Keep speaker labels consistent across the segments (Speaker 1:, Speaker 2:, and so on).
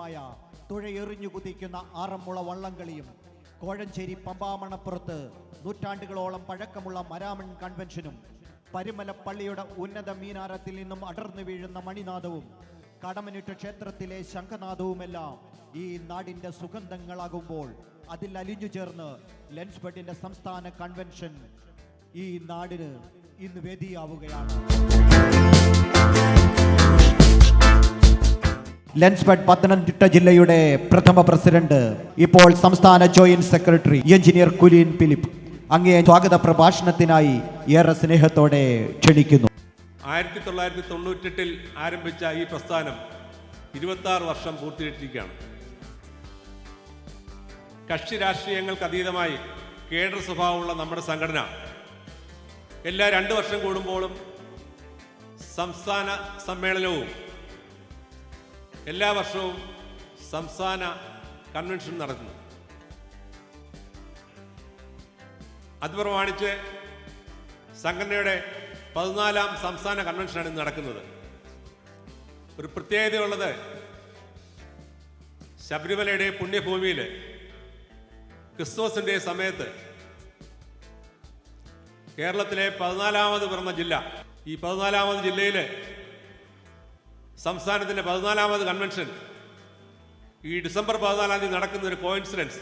Speaker 1: പ്രസിദ്ധമായ തുഴയെറിഞ്ഞു കുതിക്കുന്ന ആറന്മുള വള്ളംകളിയും കോഴഞ്ചേരി പമ്പാമണപ്പുറത്ത് നൂറ്റാണ്ടുകളോളം പഴക്കമുള്ള മരാമൺ കൺവെൻഷനും പരുമലപ്പള്ളിയുടെ ഉന്നത മീനാരത്തിൽ നിന്നും അടർന്നു വീഴുന്ന മണിനാദവും കടമനുറ്റ ക്ഷേത്രത്തിലെ ശംഖനാദവുമെല്ലാം ഈ നാടിന്റെ സുഗന്ധങ്ങളാകുമ്പോൾ അതിൽ അലിഞ്ഞു ചേർന്ന് ലെൻസ്ബെഡിന്റെ സംസ്ഥാന കൺവെൻഷൻ ഈ നാടിന് ഇന്ന് വേദിയാവുകയാണ്. ലെൻസ്ബെഡ് പത്തനംതിട്ട ജില്ലയുടെ പ്രഥമ പ്രസിഡന്റ്, ഇപ്പോൾ സംസ്ഥാന ജോയിന്റ് സെക്രട്ടറി എഞ്ചിനീയർ കുലീൻ ഫിലിപ്പ് അങ്ങേ സ്വാഗത പ്രഭാഷണത്തിനായി ഏറെ സ്നേഹത്തോടെ ക്ഷണിക്കുന്നു.
Speaker 2: 1998 ആരംഭിച്ച ഈ പ്രസ്ഥാനം 26 വർഷം പൂർത്തീകരിച്ചിരിക്കുകയാണ്. കക്ഷി രാഷ്ട്രീയങ്ങൾക്ക് അതീതമായി കേഡർ സ്വഭാവമുള്ള നമ്മുടെ സംഘടന എല്ലാ 2 വർഷം കൂടുമ്പോഴും സംസ്ഥാന സമ്മേളനവും എല്ലാ വർഷവും സംസ്ഥാന കൺവെൻഷൻ നടത്തുന്നു. അത് പ്രമാണിച്ച് സംഘടനയുടെ 14ാം സംസ്ഥാന കൺവെൻഷനാണ് ഇന്ന് നടക്കുന്നത്. ഒരു പ്രത്യേകതയുള്ളത്, ശബരിമലയുടെ പുണ്യഭൂമിയിൽ ക്രിസ്മസിൻ്റെ സമയത്ത് കേരളത്തിലെ 14ാമത് പിറന്ന ജില്ല, ഈ 14ാമത് ജില്ലയിൽ സംസ്ഥാനത്തിൻ്റെ 14ാമത് കൺവെൻഷൻ ഈ ഡിസംബർ 14-ാം തീയതി നടക്കുന്ന ഒരു കോയിൻസിഡൻസ്,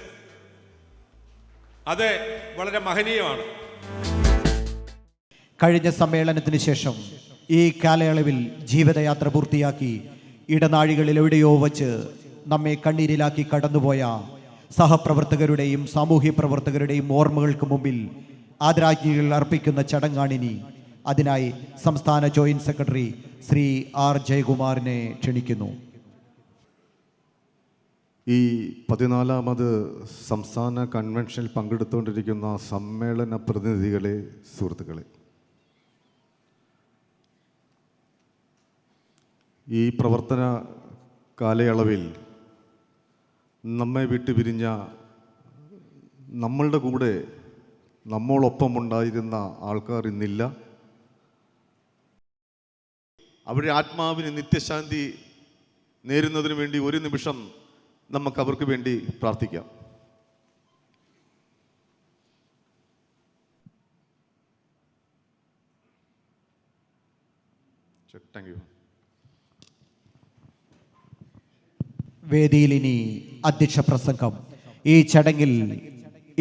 Speaker 2: അത് വളരെ മഹനീയമാണ്.
Speaker 1: കഴിഞ്ഞ സമ്മേളനത്തിന് ശേഷം ഈ കാലയളവിൽ ജീവിതയാത്ര പൂർത്തിയാക്കി ഇടനാഴികളിൽ എവിടെയോ വച്ച് നമ്മെ കണ്ണീരിലാക്കി കടന്നുപോയ സഹപ്രവർത്തകരുടെയും സാമൂഹ്യ പ്രവർത്തകരുടെയും ഓർമ്മകൾക്ക് മുമ്പിൽ ആദരാഞ്ജലികൾ അർപ്പിക്കുന്ന ചടങ്ങാണിനി. അതിനായി സംസ്ഥാന ജോയിന്റ് സെക്രട്ടറി ശ്രീ ആർ ജയകുമാറിനെ ക്ഷണിക്കുന്നു.
Speaker 3: ഈ 14ാമത് സംസ്ഥാന കൺവെൻഷനിൽ പങ്കെടുത്തുകൊണ്ടിരിക്കുന്ന സമ്മേളന പ്രതിനിധികളെ, സുഹൃത്തുക്കളെ, ഈ പ്രവർത്തന കാലയളവിൽ നമ്മെ വിട്ടുപിരിഞ്ഞ, നമ്മളുടെ കൂടെ നമ്മളൊപ്പമുണ്ടായിരുന്ന ആൾക്കാർ ഇന്നില്ല. അവരുടെ ആത്മാവിന് നിത്യശാന്തി നേരുന്നതിന് വേണ്ടി ഒരു നിമിഷം നമുക്ക് അവർക്ക് വേണ്ടി പ്രാർത്ഥിക്കാം. Thank you.
Speaker 1: വേദിയിൽ ഇനി അധ്യക്ഷ പ്രസംഗം. ഈ ചടങ്ങിൽ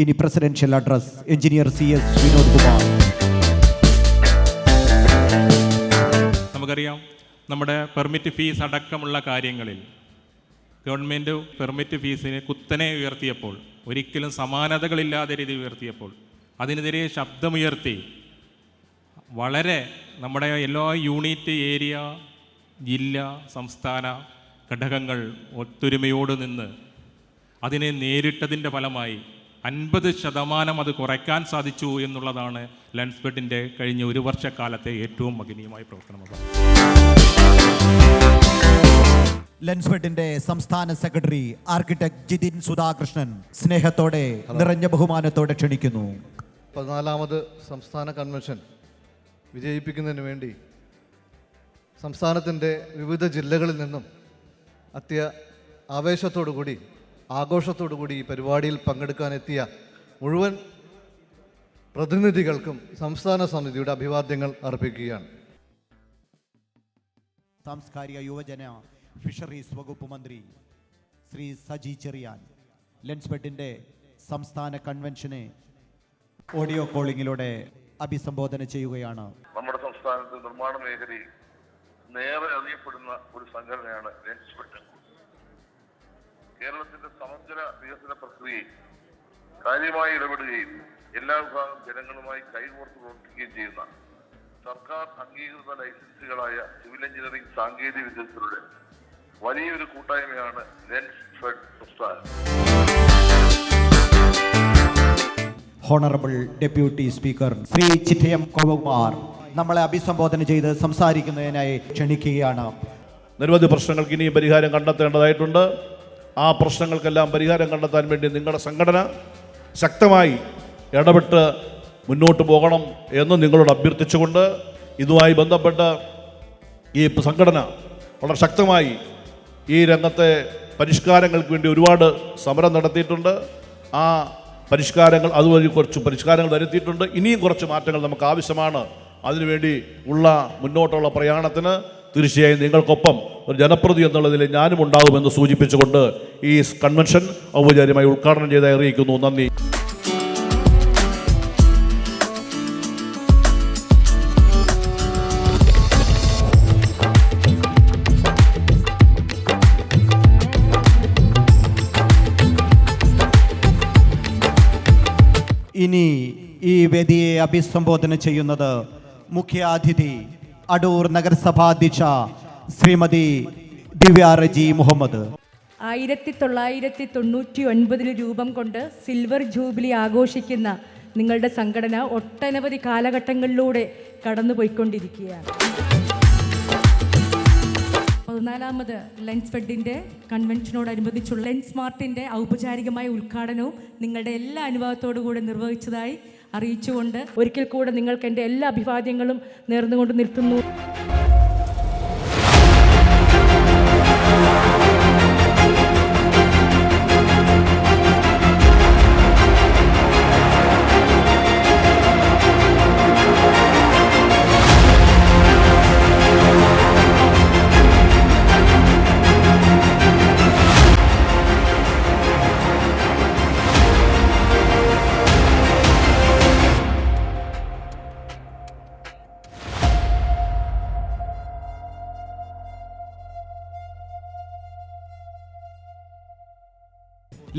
Speaker 1: ഇനി presidential address engineer CS Vinod Kumar.
Speaker 4: നമുക്കറിയാം, നമ്മുടെ പെർമിറ്റ് ഫീസ് അടക്കമുള്ള കാര്യങ്ങളിൽ ഗവൺമെൻറ് പെർമിറ്റ് ഫീസിനെ കുത്തനെ ഉയർത്തിയപ്പോൾ, ഒരിക്കലും സമാനതകളില്ലാത്ത രീതി ഉയർത്തിയപ്പോൾ അതിനെതിരെ ശബ്ദമുയർത്തി വളരെ നമ്മുടെ എല്ലാ യൂണിറ്റ്, ഏരിയ, ജില്ല, സംസ്ഥാന ഘടകങ്ങൾ ഒത്തൊരുമയോട് നിന്ന് അതിനെ നേരിട്ടതിൻ്റെ ഫലമായി 50% അത് കുറയ്ക്കാൻ സാധിച്ചു എന്നുള്ളതാണ് ലെൻസ്ബെഡിൻ്റെ കഴിഞ്ഞ 1 വർഷക്കാലത്തെ ഏറ്റവും മഹനീയമായ പ്രവർത്തനം.
Speaker 1: ലെൻസ്ബെഡിന്റെ സംസ്ഥാന സെക്രട്ടറി ആർക്കിടെക്ട് ജിതിൻ സുധാകൃഷ്ണൻ സ്നേഹത്തോടെ, നിറഞ്ഞ ബഹുമാനത്തോടെ ക്ഷണിക്കുന്നു.
Speaker 5: 14ാമത് സംസ്ഥാന കൺവെൻഷൻ വിജയിപ്പിക്കുന്നതിന് വേണ്ടി സംസ്ഥാനത്തിൻ്റെ വിവിധ ജില്ലകളിൽ നിന്നും ആവേശത്തോടുകൂടി, ആഘോഷത്തോടുകൂടി ഈ പരിപാടിയിൽ പങ്കെടുക്കാനെത്തിയ മുഴുവൻ പ്രതിനിധികൾക്കും സംസ്ഥാന സമിതിയുടെ അഭിവാദ്യങ്ങൾ അർപ്പിക്കുകയാണ്.
Speaker 1: സാംസ്കാരിക യുവജന ഫിഷറീസ് വകുപ്പ് മന്ത്രി ശ്രീ സജി ചെറിയാൻ ലെൻസ്ബെഡിന്റെ സംസ്ഥാന കൺവെൻഷനെ ഓഡിയോ കോളിങ്ങിലൂടെ അഭിസംബോധന ചെയ്യുകയാണ്.
Speaker 6: നമ്മുടെ സംസ്ഥാനത്ത് നിർമ്മാണ മേഖലയിൽ നേരെ അറിയപ്പെടുന്ന ഒരു സംഘടനയാണ് ലെൻസ്ബെഡ്. കേരളത്തിന്റെ സമഗ്ര വികസന പ്രക്രിയയിൽ കാര്യമായി ഇടപെടുകയും എല്ലാ വിഭാഗം ജനങ്ങളുമായി കൈകോർത്ത് പ്രവർത്തിക്കുകയും ചെയ്യുന്ന സർക്കാർ അംഗീകൃത ലൈസൻസുകളായ സിവിൽ എഞ്ചിനീയറിംഗ് സാങ്കേതിക വിദഗ്ധരുടെ വലിയൊരു കൂട്ടായ്മയാണ് ലെൻസ്ബെഡ് പ്രസ്ഥാനം.
Speaker 1: Honourable deputy speaker Shri Chittayam Gopakumar നമ്മളെ അഭിസംബോധന ചെയ്ത് സംസാരിക്കുന്നതിനായി ക്ഷണിക്കുകയാണ്.
Speaker 7: നിരവധി പ്രശ്നങ്ങൾക്ക് ഇനിയും പരിഹാരം കണ്ടെത്തേണ്ടതായിട്ടുണ്ട്. ആ പ്രശ്നങ്ങൾക്കെല്ലാം പരിഹാരം കണ്ടെത്താൻ വേണ്ടി നിങ്ങളുടെ സംഘടന ശക്തമായി ഇടപെട്ട് മുന്നോട്ട് പോകണം എന്ന് നിങ്ങളോട് അഭ്യർത്ഥിച്ചുകൊണ്ട്, ഇതുമായി ബന്ധപ്പെട്ട് ഈ സംഘടന വളരെ ശക്തമായി ഈ രംഗത്തെ പരിഷ്കാരങ്ങൾക്ക് വേണ്ടി ഒരുപാട് സമരം നടത്തിയിട്ടുണ്ട്. ആ പരിഷ്കാരങ്ങൾ അതുവഴി കുറച്ച് പരിഷ്കാരങ്ങൾ വരുത്തിയിട്ടുണ്ട്. ഇനിയും കുറച്ച് മാറ്റങ്ങൾ നമുക്ക് ആവശ്യമാണ്. അതിനുവേണ്ടി ഉള്ള മുന്നോട്ടുള്ള പ്രയാണത്തിന് തീർച്ചയായും നിങ്ങൾക്കൊപ്പം ഒരു ജനപ്രതി എന്നുള്ളതിൽ ഞാനും ഉണ്ടാകുമെന്ന് സൂചിപ്പിച്ചുകൊണ്ട് ഈ കൺവെൻഷൻ ഔപചാരികമായി ഉദ്ഘാടനം ചെയ്ത് അറിയിക്കുന്നു. നന്ദി.
Speaker 1: ഇനി ഈ വേദിയെ അഭിസംബോധന ചെയ്യുന്നത് മുഖ്യാതിഥി അടൂർ നഗരസഭാധ്യക്ഷ ശ്രീമതി ദിവ്യ റജി മുഹമ്മദ്.
Speaker 8: 1999 രൂപം കൊണ്ട് സിൽവർ ജൂബിലി ആഘോഷിക്കുന്ന നിങ്ങളുടെ സംഘടന ഒട്ടനവധി കാലഘട്ടങ്ങളിലൂടെ കടന്നുപോയിക്കൊണ്ടിരിക്കുകയാണ്. 14ാമത് ലെൻസ് ഫെഡിൻ്റെ കൺവെൻഷനോടനുബന്ധിച്ചുള്ള ലെൻസ് മാർട്ടിൻ്റെ ഔപചാരികമായ ഉദ്ഘാടനവും നിങ്ങളുടെ എല്ലാ അനുഭവത്തോടു കൂടെ നിർവഹിച്ചതായി അറിയിച്ചുകൊണ്ട് ഒരിക്കൽ കൂടെ നിങ്ങൾക്ക് എൻ്റെ എല്ലാ അഭിവാദ്യങ്ങളും നേർന്നുകൊണ്ട് നിർത്തുന്നു.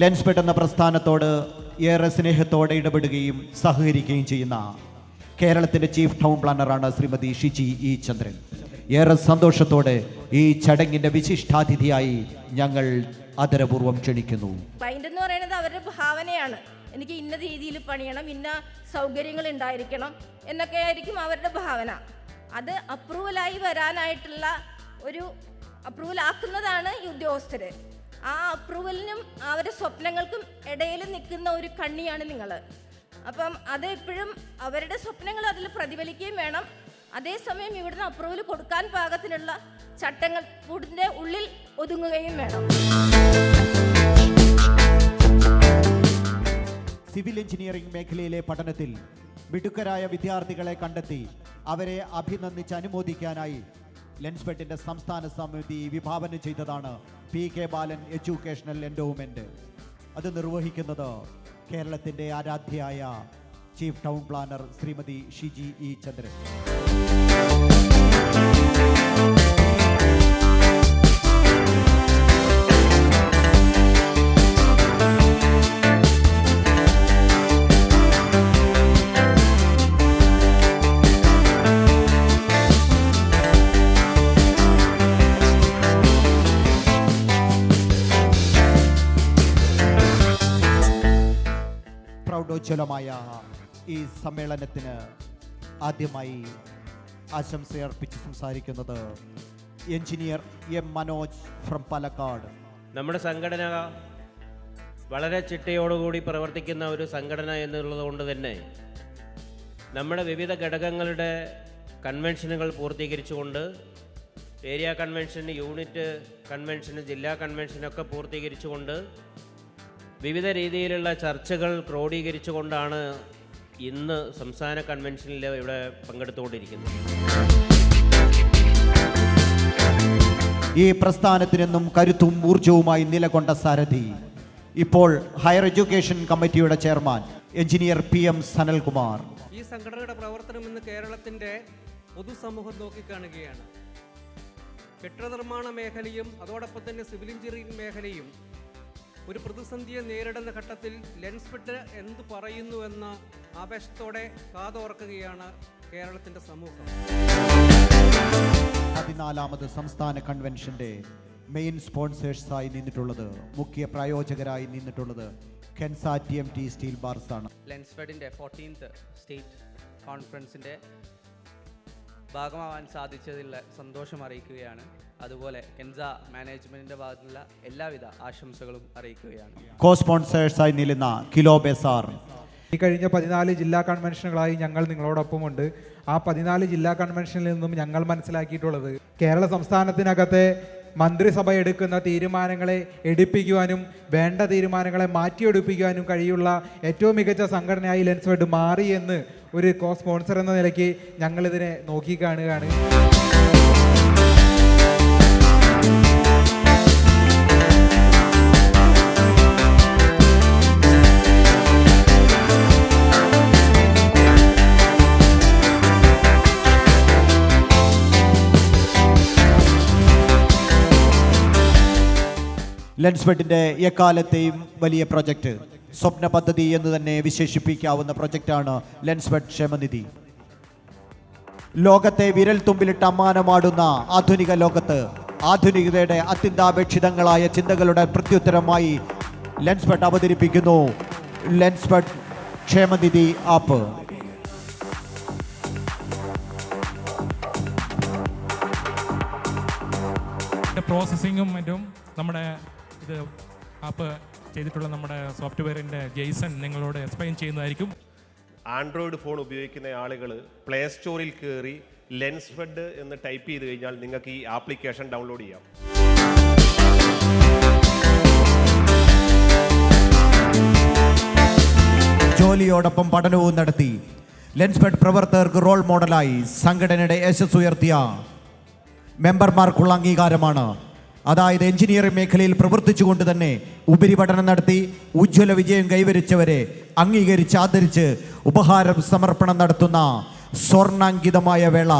Speaker 1: ലെൻസ്ഫെഡ് എന്ന പ്രസ്ഥാനത്തോട് ഏറെ സ്നേഹത്തോടെ ഇടപെടുകയും സഹകരിക്കുകയും ചെയ്യുന്ന കേരളത്തിൻ്റെ ചീഫ് ടൗൺ പ്ലാനറാണ് ശ്രീമതി ഷിജി ഇ ചന്ദ്രൻ. ഏറെ സന്തോഷത്തോടെ ഈ ചടങ്ങിൻ്റെ വിശിഷ്ടാതിഥിയായി ഞങ്ങൾ ആദരപൂർവ്വം ക്ഷണിക്കുന്നു.
Speaker 9: ക്ലൈൻ്റ് എന്ന് പറയുന്നത് അവരുടെ ഭാവനയാണ്. എനിക്ക് ഇന്ന രീതിയിൽ പണിയണം, ഇന്ന സൗകര്യങ്ങൾ ഉണ്ടായിരിക്കണം എന്നൊക്കെ ആയിരിക്കും അവരുടെ ഭാവന. അത് അപ്രൂവലായി വരാനായിട്ടുള്ള ഒരു അപ്രൂവലാക്കുന്നതാണ് ഈ ഉദ്യോഗസ്ഥർ. ആ അപ്രൂവലിനും അവരുടെ സ്വപ്നങ്ങൾക്കും ഇടയിൽ നിൽക്കുന്ന ഒരു കണ്ണിയാണ് നിങ്ങൾ. അപ്പം അത് എപ്പോഴും അവരുടെ സ്വപ്നങ്ങൾ അതിൽ പ്രതിഫലിക്കുകയും വേണം. അതേസമയം ഇവിടുന്ന് അപ്രൂവൽ കൊടുക്കാൻ പാകത്തിനുള്ള ചട്ടങ്ങൾ കൂടിൻ്റെ ഉള്ളിൽ ഒതുങ്ങുകയും വേണം.
Speaker 1: സിവിൽ എഞ്ചിനീയറിംഗ് മേഖലയിലെ പഠനത്തിൽ മിടുക്കരായ വിദ്യാർത്ഥികളെ കണ്ടെത്തി അവരെ അഭിനന്ദിച്ച് അനുമോദിക്കാനായി ലെൻസ്ഫെഡിൻ്റെ സംസ്ഥാന സമിതി വിഭാവനം ചെയ്തതാണ് PK ബാലൻ എഡ്യൂക്കേഷണൽ എൻഡോവ്മെൻറ്റ്. അത് നിർവഹിക്കുന്നത് കേരളത്തിൻ്റെ ആരാധ്യയായ chief town planner Shrimati Shiji E Chandran. പ്രൗഢോജ്വലമായ ഈ സമ്മേളനത്തിന് ആദ്യമായി ആശംസയർപ്പിച്ച് സംസാരിക്കുന്നത് engineer M. Manoj from Palakkad.
Speaker 10: നമ്മുടെ സംഘടന വളരെ ചിട്ടയോടുകൂടി പ്രവർത്തിക്കുന്ന ഒരു സംഘടന എന്നുള്ളത് കൊണ്ട് തന്നെ നമ്മുടെ വിവിധ ഘടകങ്ങളുടെ കൺവെൻഷനുകൾ പൂർത്തീകരിച്ചുകൊണ്ട് ഏരിയ കൺവെൻഷൻ, യൂണിറ്റ് കൺവെൻഷൻ, ജില്ലാ കൺവെൻഷനൊക്കെ പൂർത്തീകരിച്ചുകൊണ്ട് വിവിധ രീതിയിലുള്ള ചർച്ചകൾ ക്രോഡീകരിച്ചുകൊണ്ടാണ് ഇന്ന് സംസ്ഥാന കൺവെൻഷനിൽ ഇവിടെ പങ്കെടുത്തുകൊണ്ടിരിക്കുന്നത്.
Speaker 1: ഈ പ്രസ്ഥാനത്തിനെന്നും കരുത്തും ഊർജവുമായി നിലകൊണ്ട സാരഥി ഇപ്പോൾ ഹയർ എഡ്യൂക്കേഷൻ കമ്മിറ്റിയുടെ ചെയർമാൻ എഞ്ചിനീയർ PM സനൽകുമാർ.
Speaker 11: ഈ സംഘടനയുടെ പ്രവർത്തനം ഇന്ന് കേരളത്തിൻ്റെ പൊതുസമൂഹം നോക്കിക്കാണുകയാണ്. കെട്ടിട നിർമ്മാണ മേഖലയും അതോടൊപ്പം തന്നെ സിവിൽ എഞ്ചിനീയറിംഗ് മേഖലയും ഒരു പ്രതിസന്ധിയെ നേരിടുന്ന ഘട്ടത്തിൽ ലെൻസ്ഫെഡ് എന്തു പറയുന്നു എന്ന ആവേശത്തോടെ കാതോർക്കുകയാണ് കേരളത്തിൻ്റെ സമൂഹം.
Speaker 1: 14ാമത് സംസ്ഥാന കൺവെൻഷന്റെ മെയിൻ സ്പോൺസേഴ്സായി നിന്നിട്ടുള്ളത്, മുഖ്യ പ്രായോജകരായി നിന്നിട്ടുള്ളത് കെൻസ TMT സ്റ്റീൽ ബാർസ് ആണ്.
Speaker 11: ലെൻസ്ഫെഡിൻ്റെ 14th സ്റ്റേറ്റ് കോൺഫറൻസിൻ്റെ ഭാഗമാവാൻ സാധിച്ചതിൽ സന്തോഷം അറിയിക്കുകയാണ്. അതുപോലെ കെൻസ മാനേജ്മെന്റിന്റെ ഭാഗത്തുള്ള എല്ലാവിധ ആശംസകളും അറിയിക്കുകയാണ്.
Speaker 1: കോ സ്പോൺസേഴ്സായി നിൽക്കുന്ന കിലോ ബസാർ.
Speaker 12: ഈ കഴിഞ്ഞ 14 ജില്ലാ കൺവെൻഷനുകളായി ഞങ്ങൾ നിങ്ങളോടൊപ്പമുണ്ട്. ആ 14 ജില്ലാ കൺവെൻഷനിൽ നിന്നും ഞങ്ങൾ മനസ്സിലാക്കിയിട്ടുള്ളത് കേരള സംസ്ഥാനത്തിനകത്തെ മന്ത്രിസഭ എടുക്കുന്ന തീരുമാനങ്ങളെ എടുപ്പിക്കുവാനും വേണ്ട തീരുമാനങ്ങളെ മാറ്റിയെടുപ്പിക്കുവാനും കഴിയുള്ള ഏറ്റവും മികച്ച സംഘടനയായി ലെൻസ്ഫെഡ് മാറി എന്ന് ഒരു കോ സ്പോൺസർ എന്ന നിലയ്ക്ക് ഞങ്ങളിതിനെ നോക്കിക്കാണുകയാണ്.
Speaker 1: ലെൻസ്ഫെഡിൻ്റെ എക്കാലത്തെയും വലിയ പ്രൊജക്റ്റ്, സ്വപ്ന പദ്ധതി എന്ന് തന്നെ വിശേഷിപ്പിക്കാവുന്ന പ്രൊജക്റ്റാണ് ലെൻസ്ഫെഡ് ക്ഷേമനിധി. ലോകത്തെ വിരൽ തുമ്പിലിട്ട് അമ്മാനമാടുന്ന ആധുനിക ലോകത്ത് ആധുനികതയുടെ അത്യന്താപേക്ഷിതങ്ങളായ ചിന്തകളുടെ പ്രത്യുത്തരമായി ലെൻസ്ഫെഡ് അവതരിപ്പിക്കുന്നു ലെൻസ്ഫെഡ് ക്ഷേമനിധി ആപ്പ്.
Speaker 4: പ്രോസസ്സിങ്ങും മറ്റും നമ്മുടെ ഇത് ആപ്പ് ചെയ്തിട്ടുള്ള നമ്മുടെ സോഫ്റ്റ്വെയറിൻ്റെ ജെയ്സൺ നിങ്ങളോട് എക്സ്പ്ലെയിൻ ചെയ്യുന്നതായിരിക്കും.
Speaker 13: ആൻഡ്രോയിഡ് ഫോൺ ഉപയോഗിക്കുന്ന ആളുകൾ പ്ലേ സ്റ്റോറിൽ കയറി ലെൻസ്ഫെഡ് എന്ന് ടൈപ്പ് ചെയ്ത് കഴിഞ്ഞാൽ നിങ്ങൾക്ക് ഈ ആപ്ലിക്കേഷൻ ഡൗൺലോഡ് ചെയ്യാം.
Speaker 1: ജോലിയോടൊപ്പം പഠനവും നടത്തി ലെൻസ്ഫെഡ് പ്രവർത്തകർക്ക് റോൾ മോഡലായി സംഘടനയുടെ യശസ് ഉയർത്തിയ മെമ്പർമാർക്കുള്ള അംഗീകാരമാണ്. അതായത് എഞ്ചിനീയറിംഗ് മേഖലയിൽ പ്രവർത്തിച്ചുകൊണ്ട് തന്നെ ഉപരിപഠനം നടത്തി ഉജ്ജ്വല വിജയം കൈവരിച്ചവരെ അംഗീകരിച്ച് ആദരിച്ച് ഉപഹാരം സമർപ്പണം നടത്തുന്ന സ്വർണാങ്കിതമായ വേള.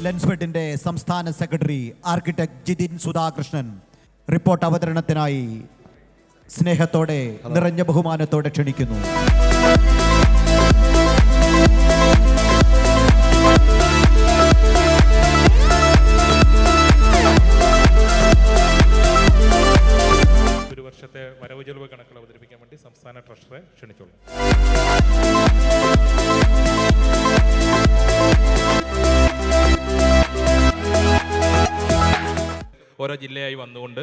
Speaker 1: ലെൻസ്ഫെഡിന്റെ സംസ്ഥാന secretary architect Jithin Sudhakrishnan report അവതരണത്തിനായി സ്നേഹത്തോടെ നിറഞ്ഞ ബഹുമാനത്തോടെ ക്ഷണിക്കുന്നു.
Speaker 4: ഒരു വർഷത്തെ വരവ് ചെലവ് കണക്കുകൾ അവതരിപ്പിക്കാൻ വേണ്ടി സംസ്ഥാന ട്രഷററെ ക്ഷണിച്ചോളൂ. ഓരോ ജില്ലയായി വന്നുകൊണ്ട്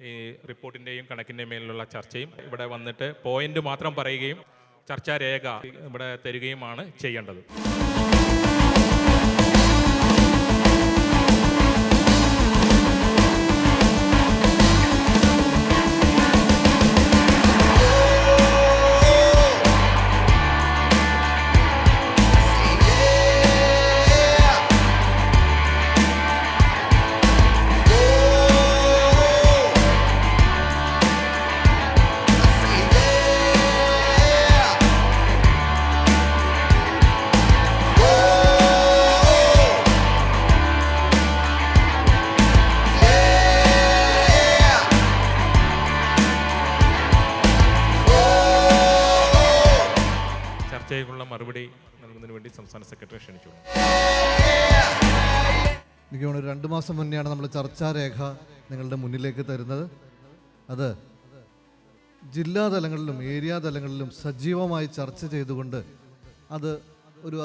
Speaker 4: ഈ റിപ്പോർട്ടിൻ്റെയും കണക്കിൻ്റെയും മേലുള്ള ചർച്ചയും ഇവിടെ വന്നിട്ട് പോയിന്റ് മാത്രം പറയുകയും ചർച്ചാ രേഖ ഇവിടെ തരികയുമാണ് ചെയ്യേണ്ടത്. ചർച്ചയ്ക്കുള്ള മറുപടി നൽകുന്നതിന് വേണ്ടി സംസ്ഥാന സെക്രട്ടറി ക്ഷണിച്ചു.
Speaker 5: എനിക്ക് തോന്നുന്നു 2 മാസം മുന്നെയാണ് നമ്മൾ ചർച്ചാരേഖ നിങ്ങളുടെ മുന്നിലേക്ക് തരുന്നത്. അത് ജില്ലാ തലങ്ങളിലും ഏരിയ തലങ്ങളിലും സജീവമായി ചർച്ച ചെയ്തുകൊണ്ട് അത്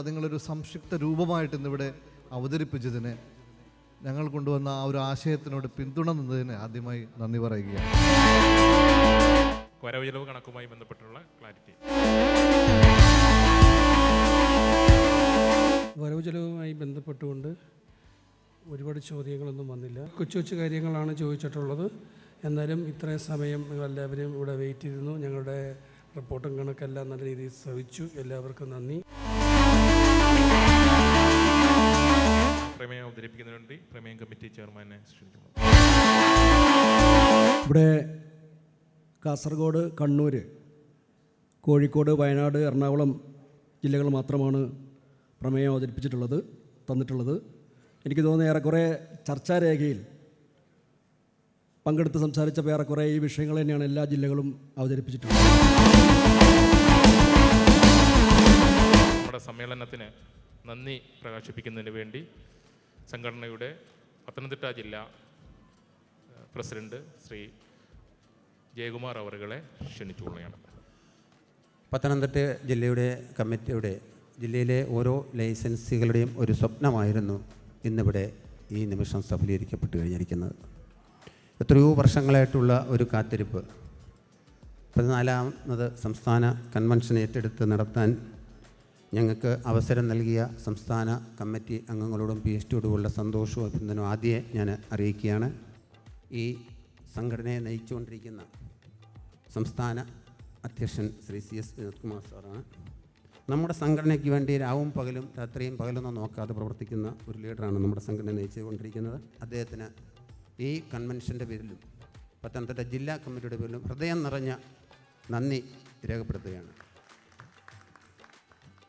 Speaker 5: നിങ്ങളൊരു സംക്ഷിപ്ത രൂപമായിട്ട് ഇന്നിവിടെ അവതരിപ്പിച്ചതിന്, ഞങ്ങൾ കൊണ്ടുവന്ന ആ ഒരു ആശയത്തിനോട് പിന്തുണ നിന്നതിന് ആദ്യമായി നന്ദി പറയുകയാണ്.
Speaker 4: വരവ് ചെലവ് കണക്കുമായി ബന്ധപ്പെട്ടുള്ള ക്ലാരിറ്റി.
Speaker 11: വരവ് ചെലവുമായി ബന്ധപ്പെട്ടുകൊണ്ട് ഒരുപാട് ചോദ്യങ്ങളൊന്നും വന്നില്ല. കൊച്ചു കൊച്ചു കാര്യങ്ങളാണ് ചോദിച്ചിട്ടുള്ളത്. എന്നാലും ഇത്രയും സമയം എല്ലാവരും ഇവിടെ വെയിറ്റ് ചെയ്തിരുന്നു. ഞങ്ങളുടെ റിപ്പോർട്ടും കണക്കെല്ലാം നല്ല രീതിയിൽ ശ്രവിച്ചു. എല്ലാവർക്കും നന്ദി.
Speaker 4: പ്രമേയം അവതരിപ്പിക്കുന്നതിന് വേണ്ടി പ്രമേയം കമ്മിറ്റി ചെയർമാനെ ക്ഷണിക്കുന്നു.
Speaker 14: ഇവിടെ കാസർഗോഡ്, കണ്ണൂർ, കോഴിക്കോട്, വയനാട്, എറണാകുളം ജില്ലകൾ മാത്രമാണ് പ്രമേയം തന്നിട്ടുള്ളത്. എനിക്ക് തോന്നുന്നു ഏറെക്കുറെ ചർച്ചാരേഖയിൽ പങ്കെടുത്ത് സംസാരിച്ച ഏറെക്കുറെ ഈ വിഷയങ്ങൾ തന്നെയാണ് എല്ലാ ജില്ലകളും അവതരിപ്പിച്ചിട്ടുള്ളത്.
Speaker 4: നമ്മുടെ സമ്മേളനത്തിന് നന്ദി പ്രകാശിപ്പിക്കുന്നതിന് വേണ്ടി സംഘടനയുടെ പത്തനംതിട്ട ജില്ലാ പ്രസിഡന്റ് ശ്രീ ജയകുമാർ അവറുകളെ ക്ഷണിച്ചുകൊള്ളുകയാണ്.
Speaker 15: പത്തനംതിട്ട ജില്ലയുടെ കമ്മിറ്റിയുടെ ജില്ലയിലെ ഓരോ ലൈസൻസുകളുടെയും ഒരു സ്വപ്നമായിരുന്നു ഇന്നിവിടെ ഈ നിമിഷം സഫലീകരിക്കപ്പെട്ട് കഴിഞ്ഞിരിക്കുന്നത്. എത്രയോ വർഷങ്ങളായിട്ടുള്ള ഒരു കാത്തിരിപ്പ് 14ാമത് സംസ്ഥാന കൺവെൻഷൻ ഏറ്റെടുത്ത് നടത്താൻ ഞങ്ങൾക്ക് അവസരം നൽകിയ സംസ്ഥാന കമ്മിറ്റി അംഗങ്ങളോടും PSTയോടുമുള്ള സന്തോഷവും അഭിനന്ദനവും ആദ്യമേ ഞാൻ അറിയിക്കുകയാണ്. ഈ സംഘടനയെ നയിച്ചുകൊണ്ടിരിക്കുന്ന സംസ്ഥാന അധ്യക്ഷൻ ശ്രീ CS വിനോദ്കുമാർ സാറാണ്. നമ്മുടെ സംഘടനയ്ക്ക് വേണ്ടി രാവും പകലും രാത്രിയും പകലൊന്നും നോക്കാതെ പ്രവർത്തിക്കുന്ന ഒരു ലീഡറാണ് നമ്മുടെ സംഘടന നയിച്ചുകൊണ്ടിരിക്കുന്നത്. അദ്ദേഹത്തിന് ഈ കൺവെൻഷൻ്റെ പേരിലും പത്തനംതിട്ട ജില്ലാ കമ്മിറ്റിയുടെ പേരിലും ഹൃദയം നിറഞ്ഞ നന്ദി രേഖപ്പെടുത്തുകയാണ്.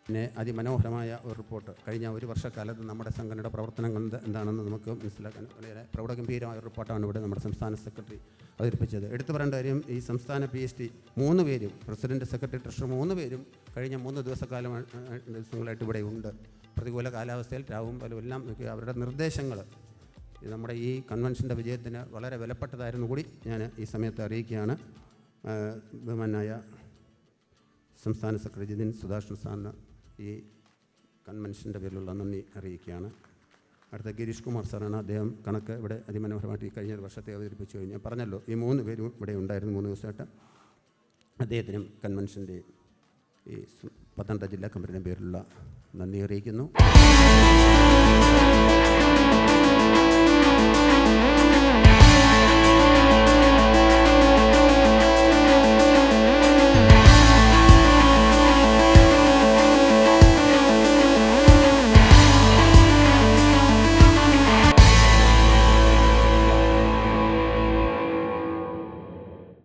Speaker 15: പിന്നെ അതിമനോഹരമായ ഒരു റിപ്പോർട്ട് കഴിഞ്ഞ ഒരു വർഷക്കാലത്ത് നമ്മുടെ സംഘടനയുടെ പ്രവർത്തനങ്ങൾ എന്താണെന്ന് നമുക്ക് മനസ്സിലാക്കാൻ വളരെ പ്രൗഢഗംഭീരമായ ഒരു റിപ്പോർട്ടാണ് ഇവിടെ നമ്മുടെ സംസ്ഥാന സെക്രട്ടറി അവതരിപ്പിച്ചത്. എടുത്തു പറയേണ്ട കാര്യം, ഈ സംസ്ഥാന PST 3 പേരും പ്രസിഡന്റ്, സെക്രട്ടറി, ട്രഷറർ 3 പേരും കഴിഞ്ഞ 3 ദിവസങ്ങളായിട്ട് ഇവിടെ ഉണ്ട്. പ്രതികൂല കാലാവസ്ഥയിൽ രാവും പലും എല്ലാം അവരുടെ നിർദ്ദേശങ്ങൾ നമ്മുടെ ഈ കൺവെൻഷൻ്റെ വിജയത്തിന് വളരെ വിലപ്പെട്ടതായിരുന്നു കൂടി ഞാൻ ഈ സമയത്ത് അറിയിക്കുകയാണ്. ബഹുമാനായ സംസ്ഥാന സെക്രട്ടറി ജിതിൻ സുധാകരൻ സാറിന് ഈ കൺവെൻഷൻ്റെ പേരിലുള്ള നന്ദി അറിയിക്കുകയാണ്. അടുത്ത ഗിരീഷ് കുമാർ സാറാണ്. അദ്ദേഹം കണക്ക് ഇവിടെ അതിമനോഹരമായിട്ട് ഈ കഴിഞ്ഞ വർഷത്തെ അവതരിപ്പിച്ചു കഴിഞ്ഞാൽ പറഞ്ഞല്ലോ, ഈ 3 പേരും ഇവിടെ ഉണ്ടായിരുന്നു 3 ദിവസമായിട്ട്. അദ്ദേഹത്തിനും കൺവെൻഷൻ്റെ ഈ പത്തനംതിട്ട ജില്ലാ കമ്മിറ്റിയുടെ പേരിലുള്ള നന്ദി അറിയിക്കുന്നു.